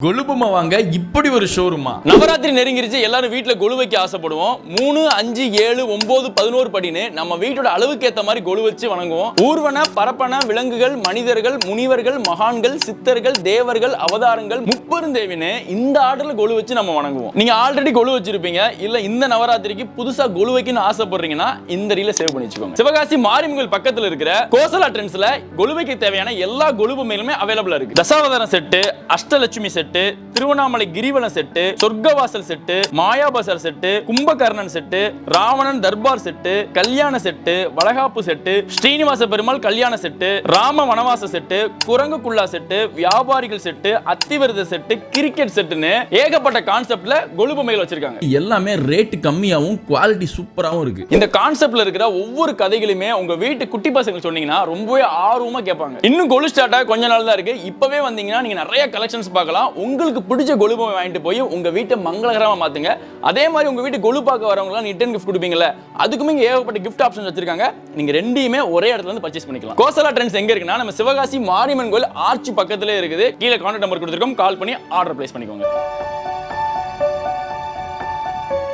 கொலுபுமா வாங்க இப்படி ஒரு ஷோரூமா? நவராத்திரி நெருங்கிருச்சு, எல்லாரும் வீட்டுல கொலு வைக்க ஆசைப்படுவோம். 3, 5, 7, 9, 11 படின்னு நம்ம வீட்டோட அளவுக்கு ஏத்த மாதிரி கொலு வச்சு வணங்குவோம். ஊர்வன பரப்பன விலங்குகள், மனிதர்கள், முனிவர்கள், மகான்கள், சித்தர்கள், தேவர்கள், அவதாரங்கள், முப்பெருந்தேவின்னு இந்த ஆர்டர்ல கொலு வச்சு நம்ம வணங்குவோம். நீங்க ஆல்ரெடி கொலு வச்சிருப்பீங்க, இல்ல இந்த நவராத்திரிக்கு புதுசா கொலு வைக்கணும்னு ஆசைப்படுறீங்கன்னா இந்த ரீல சேவ் பண்ணி வச்சுக்கோங்க. சிவகாசி மாரிமுகல் பக்கத்துல இருக்கிற கோசலா ட்ரெண்ட்ஸ்ல கொலு வைக்க தேவையான எல்லா கொலு பொம்மைகளுமே அவைலபிளா இருக்கு. தசாவதாரம் செட்டு, அஷ்டலட்சுமி செட்டு, திருவண்ணாமலை கிரிவலம் set, Sorgavasal set, Maya Bazaar set, Kumbakarnan set, Ravanan தர்பார் செட்டு, கல்யாண செட்டு, வளகாப்பு செட்டு, ஸ்ரீனிவாச பெருமாள் கல்யாண செட்டு, ராம வனவாச செட்டு, குரங்கு குள்ளா செட்டு, வியாபாரிகள் செட்டு, அத்திவிரத செட்டு, கிரிக்கெட் செட்டுன்னு ஏகப்பட்ட கான்செப்ட்ல கொலு பொம்மைகள் வச்சிருக்காங்க. எல்லாமே ரேட் கம்மியாவும் குவாலிட்டி சூப்பராவும் இருக்கு. இந்த கான்செப்ட்ல இருக்கிற ஒவ்வொரு கதைகளுமே உங்க வீட்டு குட்டி பசங்க சொன்னீங்கன்னா ரொம்பவே ஆர்வமா கேட்பாங்க. இன்னும் கொலு ஸ்டார்ட் ஆக கொஞ்ச நாள் தான் இருக்கு. இப்பவே வந்தீங்கன்னா நீங்க நிறைய கலெக்ஷன்ஸ் பார்க்கலாம். உங்களுக்கு பிடிச்ச கொலு பொம்மை வாங்கிட்டு போய் உங்க வீட்டை மங்களகரமா மாத்துங்க. அதே மாதிரி உங்க வீட்டு கொலு பார்க்க வரவங்க ரிட்டர்ன் கிஃப்ட் கொடுப்பீங்கல்ல, அதுக்குமே ஏகப்பட்ட கிஃப்ட் ஆப்ஷன்ஸ் வச்சிருக்காங்க. நீங்க ரெண்டையுமே ஒரே இடத்துல இருந்து பர்ச்சேஸ் பண்ணிக்கலாம். கோசலா ட்ரெண்ட்ஸ் எங்க இருக்குன்னா நம்ம சிவகாசி மாரியம்மன் கோயில் ஆர்ச் பக்கத்திலே இருக்குது. கீழே கான்டாக்ட் நம்பர் கொடுத்துருக்கோம், கால் பண்ணி ஆர்டர் பிளேஸ் பண்ணிக்கோங்க.